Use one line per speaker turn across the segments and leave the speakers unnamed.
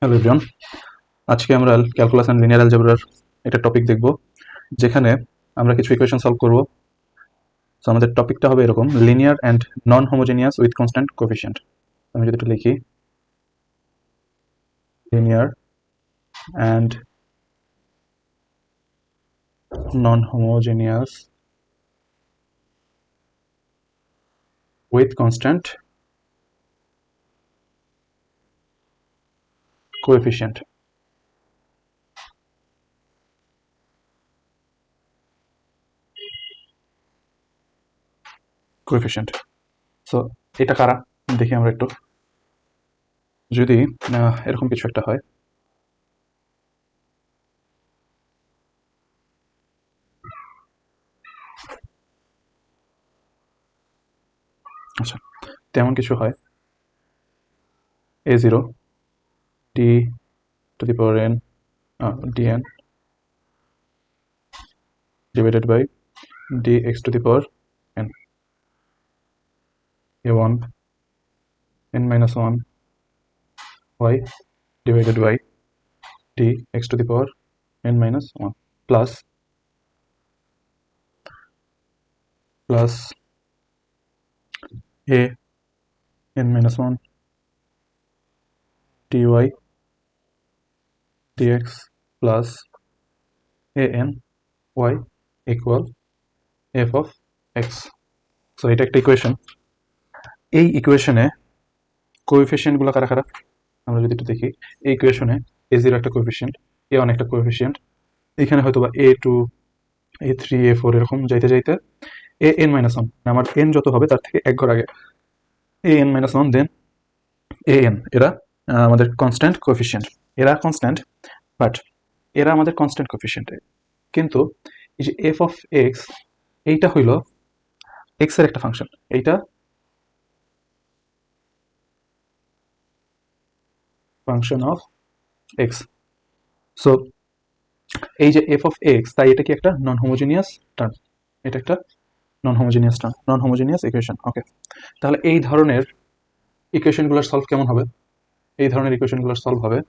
Hello everyone, আজকে আমরা calculus and linear অ্যালজেব্রার একটা টপিক দেখব, যেখানে আমরা কিছু ইকুয়েশন সলভ করব। সো আমাদের টপিকটা হবে এরকম: linear and non homogeneous with constant coefficient. আমি যদি একটু লিখি, linear and non homogeneous with constant coefficient. Coefficient. So এটা কারা দেখি আমরা একটু। যদি এরকম কিছু একটা হয়, আচ্ছা, তেমন কিছু হয়, a0 d to the power n dn divided by dx to the power n, a1 n minus 1 y divided by dx to the power n minus 1 plus a n minus 1 dy dx plus a n y equal f of x. So এটা একটা equation. এই ইকুয়েশনে কোএফিসিয়েন্টগুলো কারা কারা আমরা যদি একটু দেখি। এই ইকুয়েশনে a0 একটা কোএফিসিয়েন্ট, a1 একটা কোএফিসিয়েন্ট, এখানে হয়তো বা a2 a3 a4 এরকম যাইতে যাইতে a n minus 1, আমার n যত হবে তার থেকে এক ঘর আগে a n minus 1, then a n, এরা আমাদের কনস্ট্যান্ট কোএফিসিয়েন্ট। এরা কনস্ট্যান্ট, বাট এরা আমাদের কনস্ট্যান্ট কোএফিসিয়েন্ট। কিন্তু এই যে এফ অফ এক্স, এইটা হইল এক্স এর একটা ফাংশন। এইটা ফাংশন অফ এক্স। সো এই যে এফ অফ এক্স, তাই এটা কি একটা নন হোমোজিনিয়াস টার্ম। এটা একটা non homogeneous term, non homogeneous equation. Okay, তাহলে এই ধরনের ইকুয়েশনগুলোর সলভ কেমন হবে? এই ধরনের ইকুয়েশনগুলোর সলভ হবে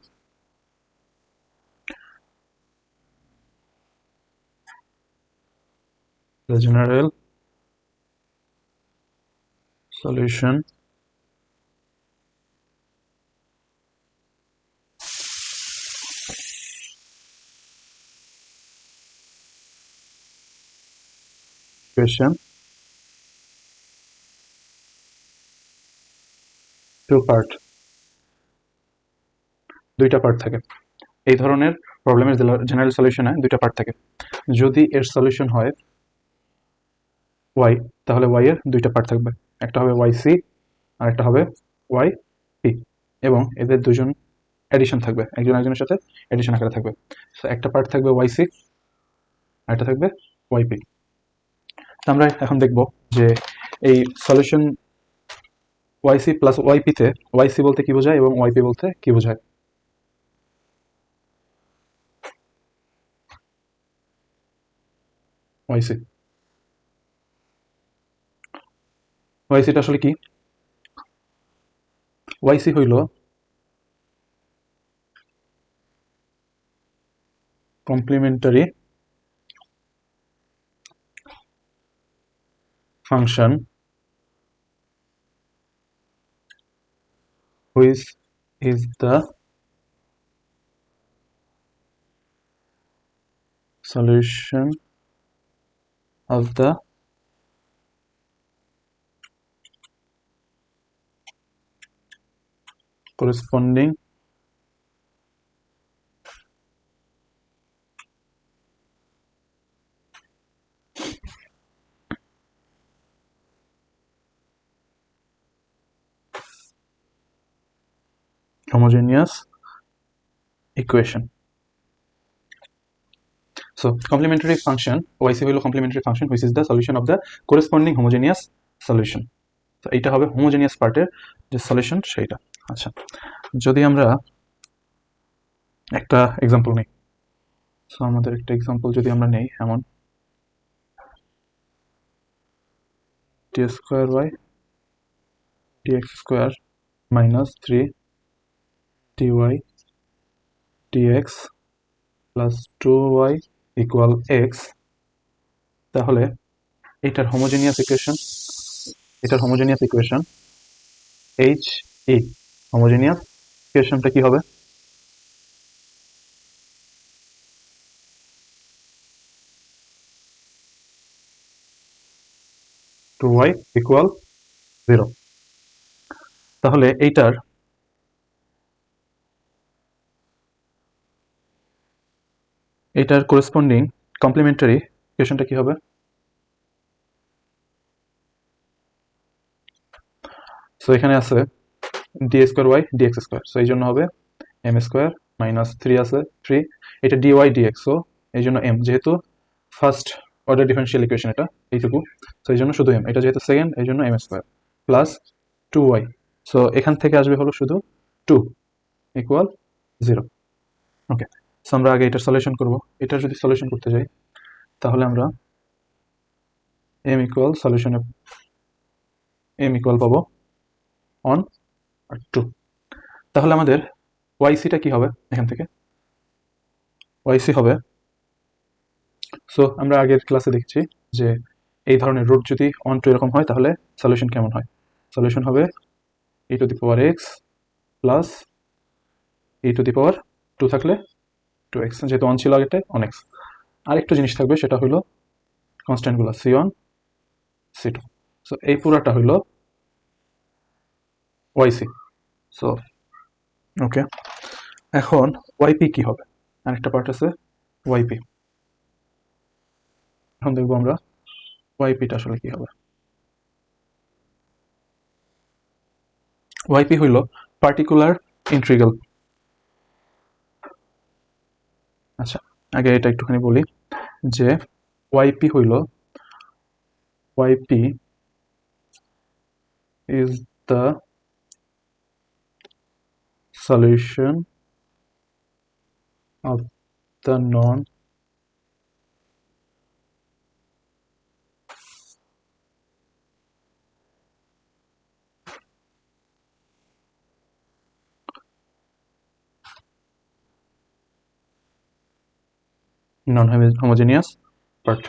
the general solution equation two part, দুইটা পার্ট থাকে। এই ধরনের প্রবলেমের জেনারেল সলিউশনে দুইটা পার্ট থাকে। যদি এর সলিউশন হয় ওয়াই, তাহলে ওয়াই এর দুইটা পার্ট থাকবে, একটা হবে ওয়াই সি আর একটা হবে ওয়াই পি, এবং এদের দুজন এডিশন থাকবে, একজন একজনের সাথে এডিশন আকারে থাকবে। সো একটা পার্ট থাকবে ওয়াই সি আর একটা থাকবে ওয়াই পি। তো আমরা এখন দেখব যে এই solution Y C plus Y পিতে ওয়াই সি বলতে কি বোঝায় এবং ওয়াই পি বলতে কি বোঝায়। ওয়াই সি, ওয়াই সিটা আসলে কি? ওয়াই সি হইল complimentary function which is the solution of the corresponding homogeneous equation. So complementary function yc হইল complementary function which is the solution of the corresponding homogeneous solution. তো এইটা হবে homogeneous পার্টের যে সলিউশন সেইটা। আচ্ছা, যদি আমরা একটা এক্সাম্পল নিই, সো আমাদের একটা এক্সাম্পল যদি আমরা নেই এমন টি square Y dx square minus 3 dy dx plus 2y equal x, তাহলে এটার homogeneous equation H E homogeneous ইকুয়েশনটা কি হবে? To y equal 0। তাহলে এইটার করেসপন্ডিং কমপ্লিমেন্টারি ইকুয়েশনটা কি হবে? সো এখানে আছে D square Y dx square, so এই জন্য হবে এম স্কোয়ার মাইনাস 3 আছে 3, এটা ডিওয়াই ডিএক্স, সো এই জন্য এম, যেহেতু ফার্স্ট অর্ডার ডিফারেন্সিয়াল ইকুয়েশন এটা এইটুকু, সো এই জন্য শুধু এম, এটা যেহেতু সেকেন্ড এই জন্য M square plus 2y, so এখান থেকে আসবে হলো শুধু 2 ইকুয়াল 0। ওকে, সো আমরা আগে এটার সলিউশন করব। এটার যদি সলিউশন করতে যাই তাহলে আমরা এম ইকুয়াল পাবো 1 আর 2। তাহলে আমাদের ওয়াইসিটা কি হবে? এখান থেকে ওয়াইসি হবে, সো আমরা আগের ক্লাসে দেখছি যে এই ধরনের রুট যদি 1 2 এরকম হয় তাহলে সলিউশন কেমন হয়? সলিউশন হবে e to the power x plus e to the power 2 থাকলে 2x, যেহেতু 1 ছিল আগেরটায় 1x। আরেকটু জিনিস থাকবে, সেটা হলো কনস্ট্যান্টগুলো c1 c2, সো এই পুরাটা হলো ওয়াইসি। সো ওকে, এখন ওয়াইপি কি হবে? আরেকটা পার্ট আছে ওয়াইপি, এখন দেখবো আমরা ওয়াইপিটা আসলে কি হবে। ওয়াইপি হইল পার্টিকুলার ইন্টিগ্রাল। আচ্ছা, আগে এটা একটুখানি বলি যে ওয়াইপি হইল YP is the solution of the non-homogeneous part।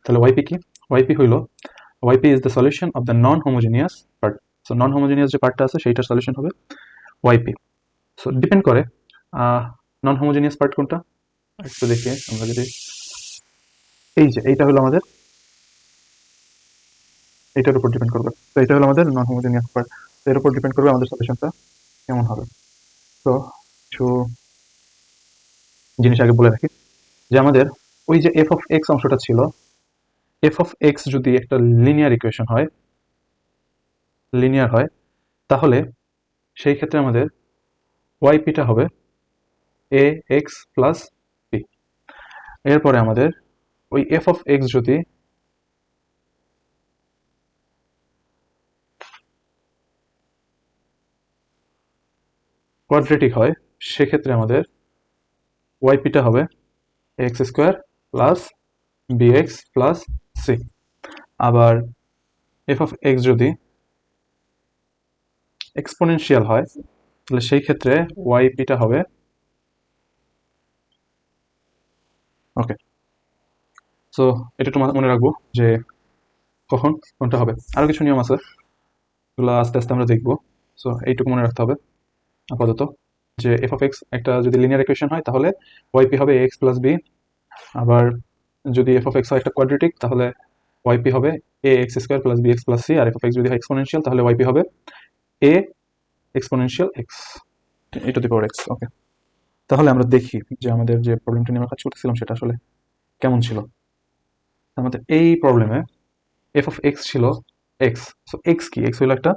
তাহলে ওয়াইপি কি? ওয়াইপি হইল YP is the solution of the non homogeneous part. So non homogeneous যে পার্টটা আছে সেইটার সলিউশন হবে ওয়াইপি। সো ডিপেন্ড করে নন হোমোজেনিয়াস পার্ট কোনটা একটু দেখে আমরা যদি, এই যে এইটা হলো আমাদের, এইটার উপর ডিপেন্ড করবে। তো এটা হলো আমাদের নন হোমোজেনিয়াস পার্ট, তো এর উপর ডিপেন্ড করবে আমাদের সলিউশনটা কেমন হবে। তো কিছু জিনিস আগে বলে রাখি যে আমাদের ওই যে এফ অফ এক্স অংশটা ছিল, এফ অফ এক্স যদি একটা লিনিয়ার ইকুয়েশন হয়, তাহলে সেই ক্ষেত্রে আমাদের ওয়াইপিটা হবে এ এক্স প্লাস পি। এরপরে আমাদের ওই এফ অফ এক্স যদি কোয়াড্রেটিক হয়, সেক্ষেত্রে আমাদের ওয়াইপিটা হবে X square plus BX plus C. আবার এফ অফ এক্স যদি এক্সপোনেনশিয়াল হয়, তাহলে সেই ক্ষেত্রে ওয়াইপিটা হবে, ওকে, সো এটা একটু মনে রাখবো যে কখন কোনটা হবে। আরও কিছু নিয়ম আছে, এগুলো আস্তে আস্তে আমরা দেখবো। সো এইটুকু মনে রাখতে হবে আপাতত, যে এফ অফ এক্স একটা যদি লিনিয়ার ইকুয়েশন হয় তাহলে ওয়াইপি হবে এক্স প্লাস বি। আবার যদি এফ অফ এক্স হয় একটা কোয়াড্রেটিক, তাহলে ওয়াইপি হবে a x square plus B x plus c. আর এফ অফ এক্স যদি হয় এক্সপোনেনশিয়াল, তাহলে ওয়াইপি হবে a exponential x e to the power x. Okay, তাহলে আমরা দেখি যে আমাদের যে প্রবলেমটা নিয়ে আমরা কাজ করতেছিলাম সেটা আসলে কেমন ছিল। আমাদের এই প্রবলেমে এফ অফ এক্স ছিল এক্স, সো এক্স কি? এক্স হলো একটা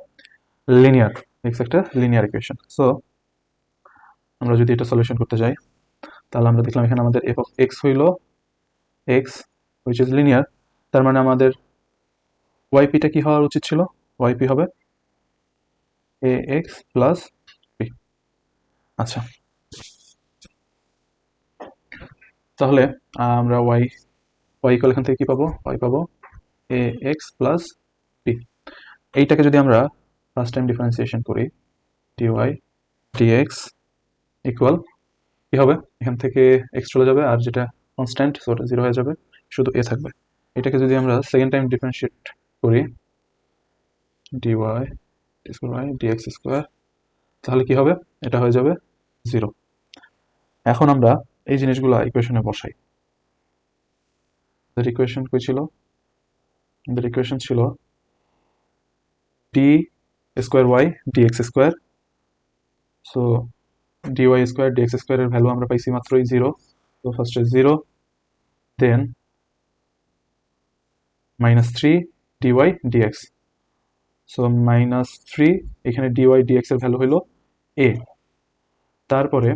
লিনিয়ার, এক্স একটা লিনিয়ার ইকুয়েশন। সো আমরা যদি এটা সলিউশন করতে যাই তাহলে আমরা দেখলাম এখানে আমাদের এফ অফ এক্স হইল এক্স হুইচ ইজ লিনিয়ার, তার মানে আমাদের ওয়াইপিটা কি হওয়া উচিত ছিল? ওয়াইপি হবে এ এক্স প্লাস বি। আচ্ছা, তাহলে আমরা ওয়াই ইকুয়াল এখান থেকে কি পাবো? ওয়াই পাবো এ এক্স প্লাস বি। এইটাকে যদি আমরা ফার্স্ট টাইম ডিফারেন্সিয়েশন করি, dy dx ইকুয়াল কি হবে, এখান থেকে এক্স চলে যাবে আর যেটা কনস্ট্যান্ট সো ওটা 0 হয়ে যাবে, শুধু এ থাকবে। এটাকে যদি আমরা সেকেন্ড টাইম ডিফারেন্সিয়েট করি dy স্কোয়ার dx স্কোয়ার, তাহলে কি হবে, এটা হয়ে যাবে 0। এখন আমরা এই জিনিসগুলো ইকুয়েশনে বসাই। আমাদের ইকুয়েশন কই ছিল, আমাদের ইকুয়েশন ছিল d square y dx square. So dy square dx স্কোয়ারের ভ্যালু আমরা পাইছি মাত্রই 0। তো ফার্স্টে 0, দেন -3 dy dx। সো -3, এখানে dy dx এর ভ্যালু হলো a, তারপরে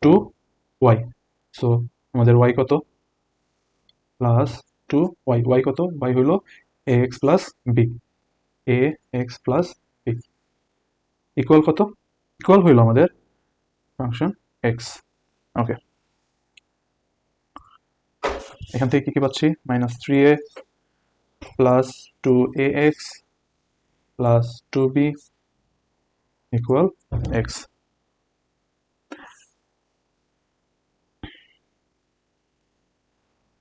2y। সো আমাদের y কত, প্লাস 2y, y কত, y হলো ax plus b, ax plus b equal কত, ইকুয়াল হইল আমাদের ফাংশন x। ওকে, এখান থেকে কি কি পাচ্ছি, -3a plus 2ax plus 2b equal x।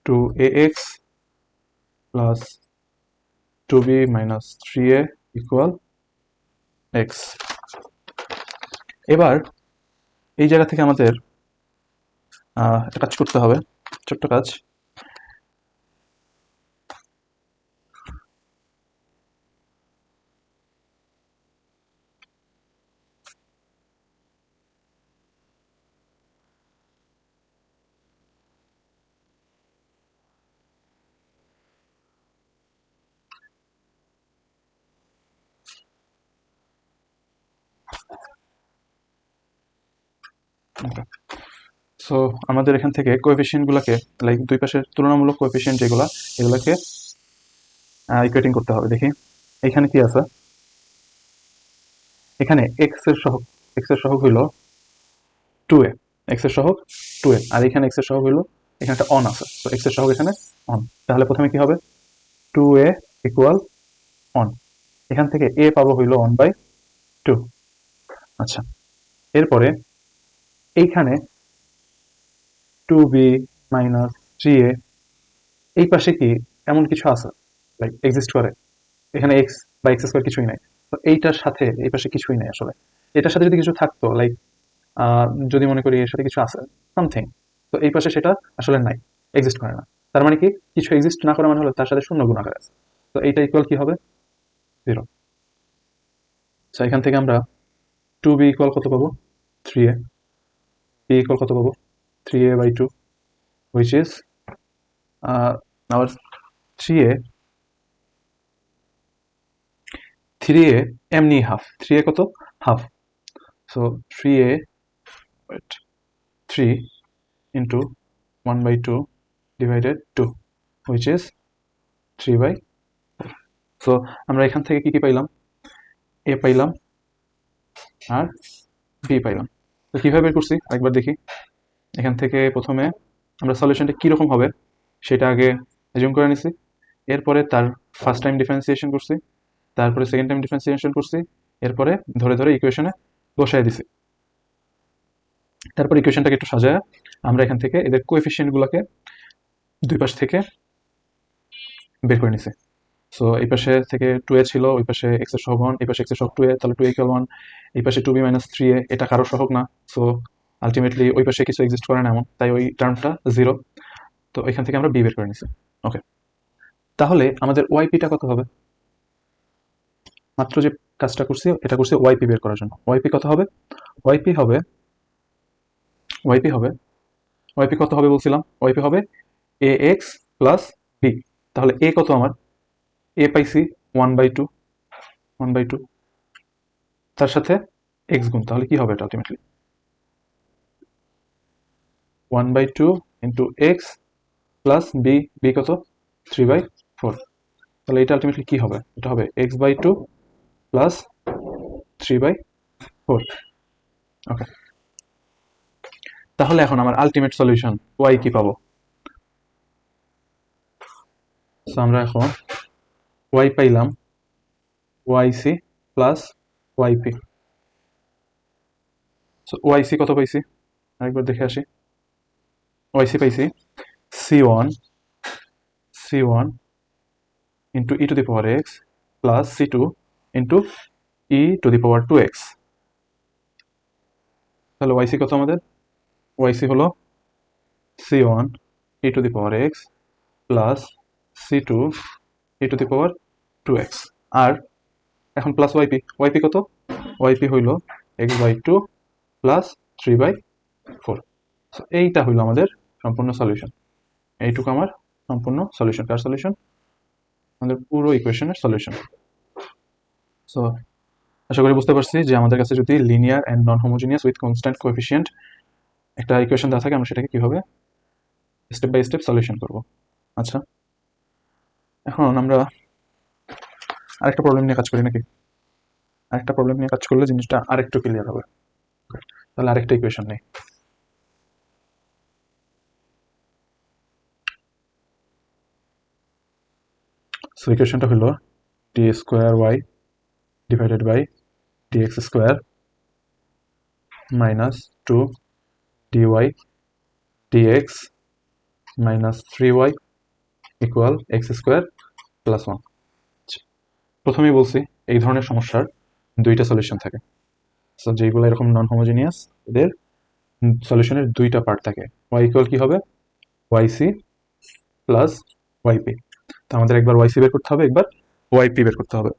2ax plus 2b minus 3a equal x। এবার এই জায়গা থেকে আমাদের একটা কাজ করতে হবে, ছোট্ট কাজ। সো আমাদের এখান থেকে কোএফিসিয়েন্ট গুলাকে, লাইক দুই পাশের তুলনামূলক কোএফিসিয়েন্ট যেগুলা, এগুলাকে ইকুয়েটিং করতে হবে। দেখি এখানে কি আছে, এখানে এক্স এর সহগ হইল 2a, এক্স এর সহগ 2a, আর এখানে এক্স এর সহগ হইল, এখানে একটা অন আছে, তো এক্স এর সহগ এখানে অন। তাহলে প্রথমে কি হবে, 2a ইকুয়াল অন, এখান থেকে a পাবো হইল 1/2। আচ্ছা, এরপরে এইখানে 2b মাইনাস 3a, এই পাশে কি এমন কিছু আছে লাইক এক্সিস্ট করে, এখানে এক্স বা এক্স স্কোয়ার কিছুই নাই, তো এইটার সাথে এই পাশে কিছুই নাই আসলে। এটার সাথে যদি কিছু থাকতো, লাইক যদি মনে করি এর সাথে কিছু আছে সামথিং, তো এই পাশে সেটা আসলে নাই, এক্সিস্ট করে না। তার মানে কি, কিছু এক্সিস্ট না করা মানে হলো তার সাথে শূন্য গুণাকার আছে, তো এইটা ইকুয়াল কি হবে, 0। তো এখান থেকে আমরা 2b ইকুয়াল কত পাবো, 3a, b ইকুয়াল কত পাবো, 3a/2, which is our 3a, 3a এমনি হাফ, 3a কত, half. So 3a, wait, 3 into 1/2 divided 2, which is 3/4। So আমরা এখান থেকে কি কি পাইলাম, a পাইলাম আর b পাইলাম। তো কিভাবে বের করছি একবার দেখি। এখান থেকে প্রথমে আমরা সলিউশনটা কীরকম হবে সেটা আগে অ্যাজিউম করে নিছি, এরপরে তার ফার্স্ট টাইম ডিফারেন্সিয়েশন করছি, তারপরে সেকেন্ড টাইম ডিফারেন্সিয়েশন করছি, এরপরে ধরে ধরে ইকুয়েশনে বসায় দিছি। তারপর ইকুয়েশনটাকে একটু সাজায় আমরা এখান থেকে এদের কোএফিসিয়েন্টগুলোকে দুই পাশ থেকে বের করে নিছি। সো এই পাশে থেকে 2a ছিল, ওই পাশে এক্স এর সহগ 1, এই পাশে এক্স এর সহগ 2a, তাহলে 2a ইকুয়াল 1, এই পাশে 2b মাইনাস 3a, এটা কারো সহগ না, সো আলটিমেটলি ওই পাশে কিছু এক্সিস্ট করে না এমন, তাই ওই টার্মটা 0। তো এখান থেকে আমরা b বের করে নিছি। ওকে, তাহলে আমাদের ওয়াইপিটা কত হবে, মাত্র যে কাজটা করছি এটা করছি ওয়াইপি বের করার জন্য। ওয়াইপি কত হবে, ওয়াইপি হবে, ওয়াইপি হবে, ওয়াইপি কত হবে বলছিলাম, ওয়াইপি হবে এ এক্স প্লাস বি। তাহলে এ কত আমার, এ পাইছি 1/2, 1/2, তার সাথে এক্স গুণ, তাহলে কি হবে এটা ultimately 1/2 into X plus B, B কত 3/4। তাহলে এটা আলটিমেটলি কি হবে, এটা হবে x/2 প্লাস 3/4। ওকে, তাহলে এখন আমার আলটিমেট সলিউশন ওয়াই কি পাবো। সো আমরা এখন ওয়াই পাইলাম ওয়াইসি প্লাস ওয়াইপি। সো ওয়াইসি কত পাইছি আরেকবার দেখে আসি। ওয়াইসি পাইছি c1 into E to the power x plus c2 into E to the power 2x। তাহলে ওয়াইসি কত আমাদের? ওয়াইসি হলো c1 E to the power x plus c2 E to the power 2x। আর এখন প্লাস ওয়াইপি কত? ওয়াইপি হইল x/2 plus 3/4। So এইটা হইল আমাদের সম্পূর্ণ সলিউশন। এইটুকু আমার সম্পূর্ণ সলিউশন। কার সলিউশন? আমাদের পুরো ইকুয়েশনের সলিউশন। সো আশা করি বুঝতে পারছি যে আমাদের কাছে যদি linear and non homogeneous with constant coefficient একটা ইকুয়েশন দেওয়া থাকে আমরা সেটাকে কিভাবে স্টেপ বাই স্টেপ সলিউশন করব। আচ্ছা, এখন আমরা আরেকটা প্রবলেম নিয়ে কাজ করি নাকি? আরেকটা প্রবলেম নিয়ে কাজ করলে জিনিসটা আরেকটু ক্লিয়ার হবে। তাহলে আরেকটা ইকুয়েশন নেই। সো ইকুয়েশনটা হলো D square Y divided by DX square minus 2 dy dx minus 3y equal X square plus 1। প্রথমেই বলছি এই ধরনের সমস্যার দুইটা সলিউশন থাকে। সো যেগুলো এরকম নন হোমোজিনিয়াস এদের সলিউশনের দুইটা পার্ট থাকে। ওয়াই ইকুয়াল কি হবে? ওয়াইসি প্লাস ওয়াইপি। তো আমাদের একবার ওয়াইসি বের করতে হবে, একবার ওয়াইপি বের করতে হবে।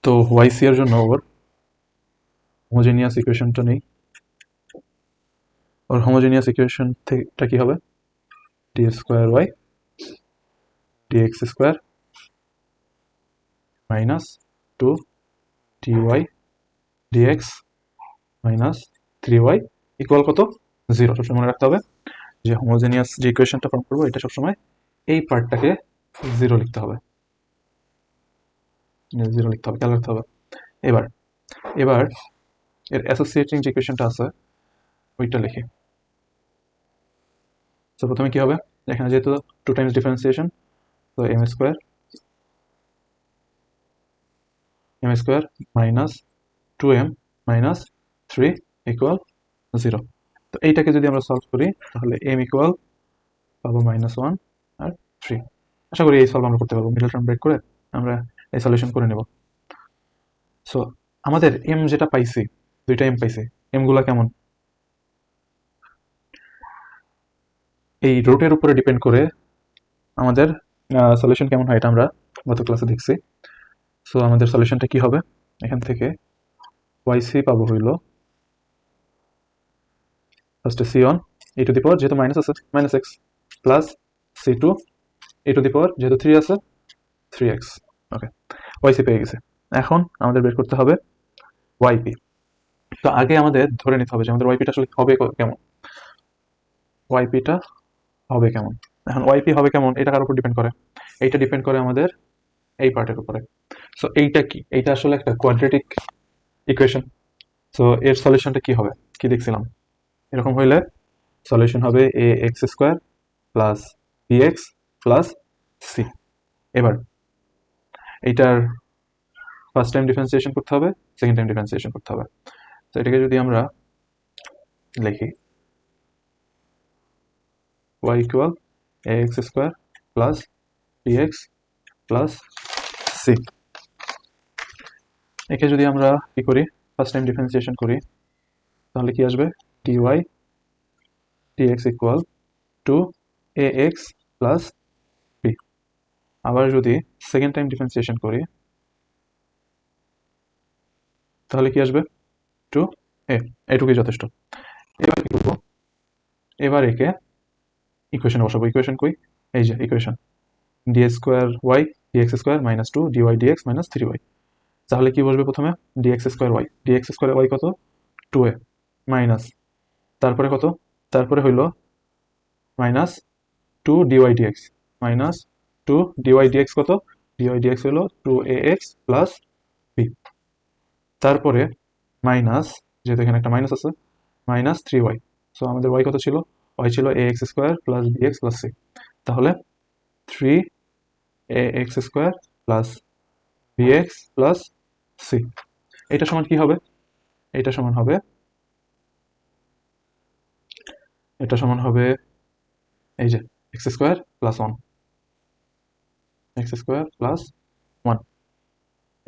তো ওয়াইসি এর জন্য ওর হোমোজিনিয়াস ইকুয়েশনটা নেই। ওর হোমোজিনিয়াস ইকুয়েশন থেকে কি হবে? D square Y dx square minus 2 dy dx minus 3y equal কত? 0। সবসময় মনে রাখতে হবে যে হোমোজেনিয়াস যে ইকুয়েশনটা ফর্ম করবো এটা সবসময় এই পার্টটাকে 0 লিখতে হবে। 0 লিখতে হবে, খেয়াল রাখতে হবে। এবার এবার এর অ্যাসোসিয়েটিং যে ইকুয়েশনটা আছে ওইটা লিখি। তো প্রথমে কি হবে? এখানে যেহেতু 2 টাইমস ডিফারেন্সিয়েশন, তো M square minus 2m minus 3 equal 0। তো এইটাকে যদি আমরা সলভ করি তাহলে m ইকুয়াল পাবো -1 আর 3। আশা করি এই সলভ আমরা করতে পারবো। মিডল টার্ম ব্রেক করে আমরা এই সলিউশন করে নেব। সো আমাদের m যেটা পাইছি, দুইটা m পাইছি, m গুলা কেমন? এই রুটের উপরে ডিপেন্ড করে আমাদের সলিউশন কেমন হয় এটা আমরা গত ক্লাসে দেখছি। সো আমাদের সলিউশনটা কি হবে? এখান থেকে yc পাবো হইল ফার্স্টে c1 e to the power, যেহেতু মাইনাস আছে minus x, plus c2 e to the power, যেহেতু 3 আছে 3x। ওকে, yc পেয়ে গেছে। এখন আমাদের বের করতে হবে yp। তো আগে আমাদের ধরে নিতে হবে যে আমাদের ypটা আসলে হবে কেমন। ypটা হবে কেমন? এখন yp হবে কেমন এটা কার উপর ডিপেন্ড করে? এইটা ডিপেন্ড করে আমাদের এই পার্টের উপরে। সো এইটা কি? এইটা আসলে একটা কোয়াড্রেটিক ইকুয়েশন। সো এর সলিউশনটা কি হবে? কি দেখছিলাম? এরকম হইলে সলিউশন হবে a x square plus B x plus c. এবার এইটার ফার্স্ট টাইম ডিফারেন্সিয়েশন করতে হবে, সেকেন্ড টাইম ডিফারেন্সিয়েশন করতে হবে। তো এটাকে যদি আমরা লিখি y equal a x square plus B x plus c. একে যদি আমরা কি করি, ফার্স্ট টাইম ডিফারেন্সিয়েশন করি, তাহলে কি আসবে? dy dx equal to A X plus B. আবার যদি সেকেন্ড টাইম ডিফারেন্সিয়েশন করি তাহলে কি আসবে? Two A. এটুকুই যথেষ্ট। এবার কি করবো? এবার একে ইকুয়েশনে বসাবো। ইকুয়েশন কই? এই যে equation, D square Y dx square minus 2 DY DX minus 3y। তাহলে কি বসবে প্রথমে? DX square Y, dx square Y কত? 2a মাইনাস, তারপরে কত? তারপরে হইল minus 2 DY DX minus 2 DY DX কত? ডিওয়াই ডিএক্স হলো 2ax প্লাস b। তারপরে মাইনাস, যেহেতু এখানে একটা মাইনাস আছে, মাইনাস 3y। সো আমাদের y কত ছিল? y ছিল ax square plus bx plus c। তাহলে 3ax square plus bx plus c। এটা সমান কি হবে? এটা সমান হবে এটা সমান হবে এই যে x square plus one, x square plus one.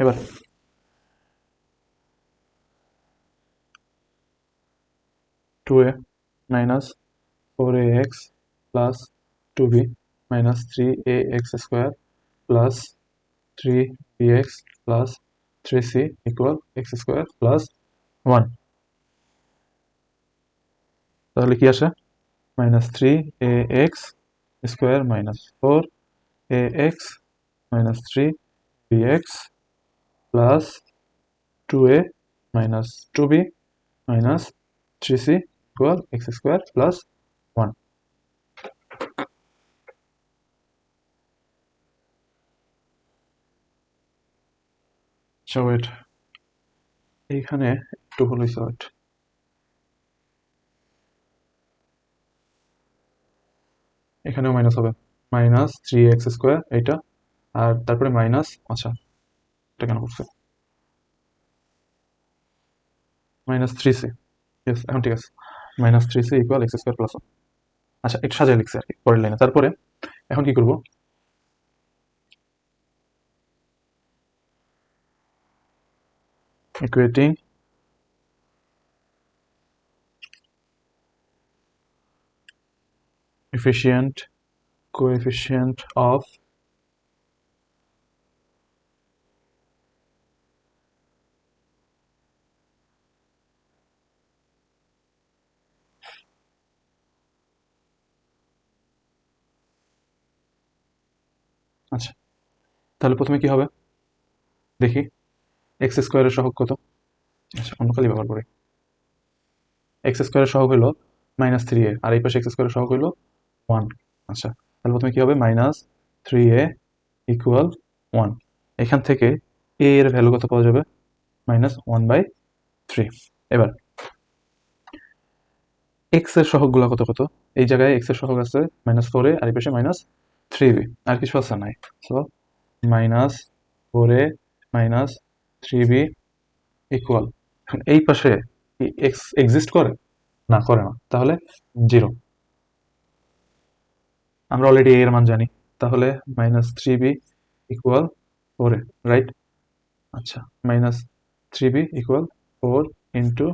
এবার 2a minus 4ax plus 2b minus 3ax square plus 3bx plus 3c equal X square plus one. তাহলে কি আসে? Minus 3ax square minus 4ax minus 3bx plus 2a minus 2b minus 3c equal X square plus one. So wait, এইখানে একটু ভুল হয়েছে, wait. এখানেও minus হবে, minus 3x square এইটা, আর তারপরে মাইনাস, আচ্ছা এটা কেন করছে, মাইনাস 3c, ইয়েস এখন ঠিক আছে, minus 3c equal X square plus one. আচ্ছা এটা সাজায় লিখছে আর কি পরের লাইনে। তারপরে এখন কি করব, ইকুয়েটিং efficient coefficient of আচ্ছা তাহলে প্রথমে কি হবে দেখি, এক্স স্কোয়ারের সহগ কত, আচ্ছা অন্য খালি ব্যবহার করি, এক্স স্কোয়ারের সহগ হলো মাইনাস 3a, আর এই পাশে এক্স স্কোয়ারের সহগ হলো ওয়ান। আচ্ছা তাহলে প্রথমে কি হবে, মাইনাস 3a ইকুয়াল ওয়ান। এখান থেকে a এর ভ্যালু কত পাওয়া যাবে, মাইনাস 1/3। এবার এক্স এর সহগগুলো কত কত, এই জায়গায় এক্স এর সহগ আছে -4a, আর এই পাশে -3b, আর কিছু আছে নাই, সো -4a -3b ইকুয়াল, এই পাশে কি এক্স এক্সিস্ট করে, না করে না, তাহলে জিরো। আমরা অলরেডি এর মান জানি, তাহলে -3b ইকুয়াল 4a, রাইট। আচ্ছা -3b ইকুয়াল 4 ইন্টু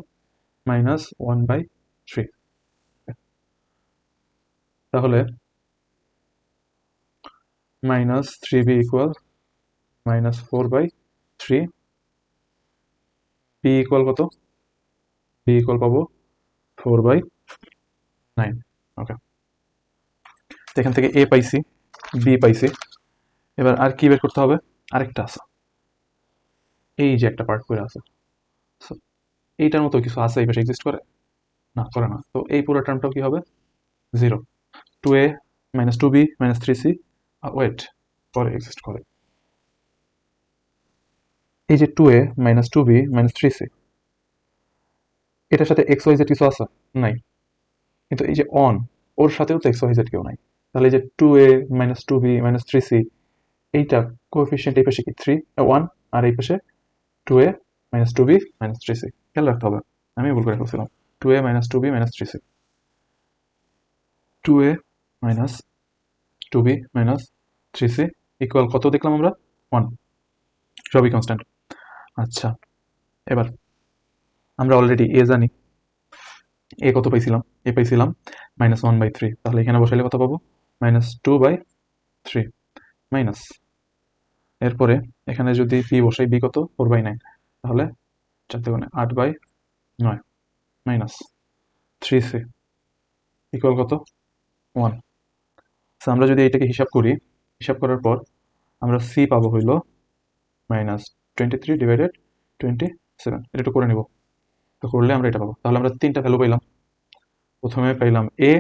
-1/3, তাহলে -3b ইকুয়াল -4/3, b ইকুয়াল কত, b ইকুয়াল পাবো 4/9। ওকে, এখান থেকে a পাইছি, b পাইছি, এবার আর কি বের করতে হবে, আরেকটা আছে, এই যে একটা পার্ট করে আছে, So, এইটার মতো কিছু আছে এই পাশে এক্সিস্ট করে, না করে না, তো এই পুরো টার্মটাও কি হবে, zero. 2a -2b -3c, wait, পরে এক্সিস্ট করে, এই যে 2a -2b -3c, এটার সাথে এক্স ওয়াই জেড কিছু আছে, নাই, কিন্তু এই যে অন, ওর সাথেও তো এক্স ওয়াই জেড কেউ নাই, তাহলে এই যে 2a -2b -3c, এইটা কোএফিসিয়েন্ট এই পাশে কি 3 1, আর এই পাশে 2a -2b -3c, খেয়াল রাখতে হবে, আমি ভুল করে ফেলছিলাম, 2a -2b -3c, 2a -2b -3c equal কত দেখলাম আমরা, 1, সবই কনস্ট্যান্ট। আচ্ছা এবার আমরা অলরেডি এ জানি, এ কত পাইছিলাম, এ পাইছিলাম -1/3, তাহলে এখানে বসাইলে কত পাবো, -2/3 মাইনাস, এরপরে এখানে যদি বি বসাই, বি কত 4/9, তাহলে 8/9 মাইনাস 3c ইকুয়াল কত 1। আমরা যদি এটাকে হিসাব করি, হিসাব করার পর আমরা সি পাবো হইল -23/27, এটা একটু করে নিব, তো করলে আমরা এটা পাবো, তাহলে আমরা তিনটা ভ্যালু পাইলাম, প্রথমে পাইলাম এ,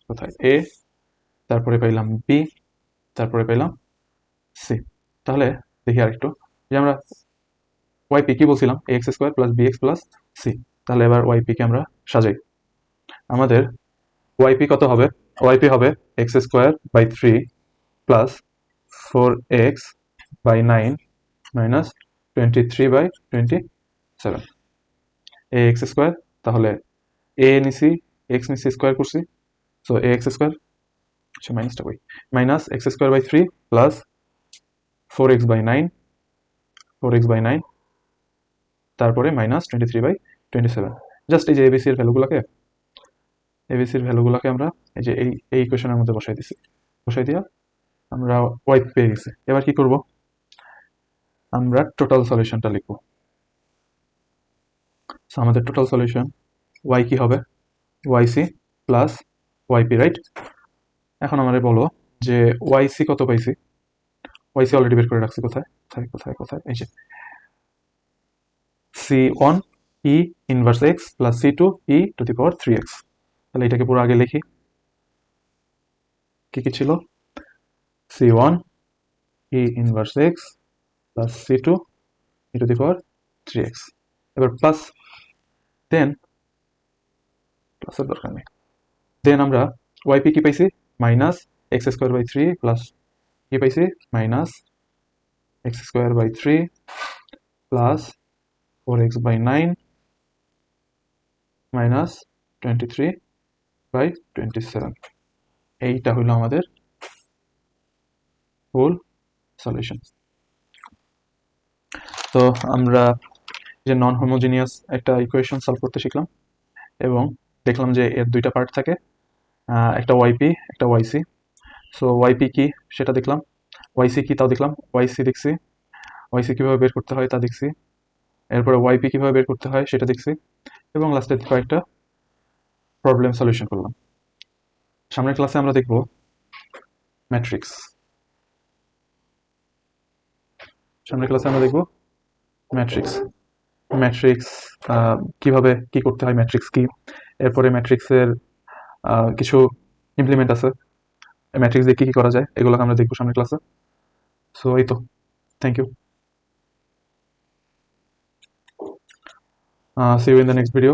কোথায় এ, তারপরে পাইলাম বি, তারপরে পাইলাম সি। তাহলে দেখি আরেকটু, যে আমরা ওয়াইপি কি বলছিলাম, X square plus B x plus C, তাহলে এবার ওয়াইপি কে আমরা সাজাই, আমাদের ওয়াইপি কত হবে, ওয়াইপি হবে এক্স স্কোয়ার বাই 3 প্লাস 4x/9 minus 23/27, A x square, তাহলে এ নিছি, এক্স নিচে স্কোয়ার করছি, সো এ এক্স স্কোয়ার, আচ্ছা মাইনাসটা কই, minus X square by 3 plus 4x by 9, 4x by 9, তারপরে মাইনাস 23/27। জাস্ট এই যে এবিসির ভ্যালুগুলোকে, আমরা এই যে এই ইকুয়েশনের মধ্যে বসাই দিছি, বসাই দিয়া আমরা ওয়াই পেয়ে গেছি। এবার কি করব, আমরা টোটাল সলিউশনটা লিখব। সো আমাদের টোটাল সলিউশন ওয়াই কি হবে, ওয়াইসি প্লাস ওয়াইপি, রাইট? এখন আমাদের বলো যে ওয়াইসি কত পাইছি, ওয়াইসি অলরেডি বের করে রাখছি, কোথায় কোথায় কোথায় কোথায়, এই যে c1 e inverse x plus c2 e to the power 3x। তাহলে এটাকে পুরো আগে লিখি, কি কি ছিল, c1 e inverse x plus c2 e to the power 3x। এবার প্লাস, দেন প্লাসের দরকার নেই, দেন আমরা ওয়াইপি কি পাইছি, minus X square by 3 plus কি পাইছি, minus X square by 3 plus 4x by 9 minus 23/27। এইটা হলো আমাদের ফুল সলিউশন। তো আমরা যে নন হোমোজিনিয়াস একটা ইকুয়েশন সলভ করতে শিখলাম এবং দেখলাম যে এর দুইটা পার্ট থাকে, একটা ওয়াইপি একটা ওয়াইসি। সো ওয়াইপি কি সেটা দেখলাম, ওয়াইসি কি তাও দেখলাম, ওয়াইসি দেখছি, ওয়াইসি কীভাবে বের করতে হয় তা দেখছি, এরপরে ওয়াইপি কীভাবে বের করতে হয় সেটা দেখছি, এবং লাস্টে কয়েকটা প্রবলেম সলিউশন করলাম। সামনের ক্লাসে আমরা দেখব ম্যাট্রিক্স, সামনের ক্লাসে আমরা দেখব ম্যাট্রিক্স, ম্যাট্রিক্স কিভাবে কি করতে হয়, ম্যাট্রিক্স কি, এরপরে ম্যাট্রিক্সের কিছু ইমপ্লিমেন্ট আছে, ম্যাট্রিক্স দিয়ে কি কি করা যায়, এগুলো আমরা দেখবো সামনের ক্লাসে। সো এই তো, thank you, see you in the next video.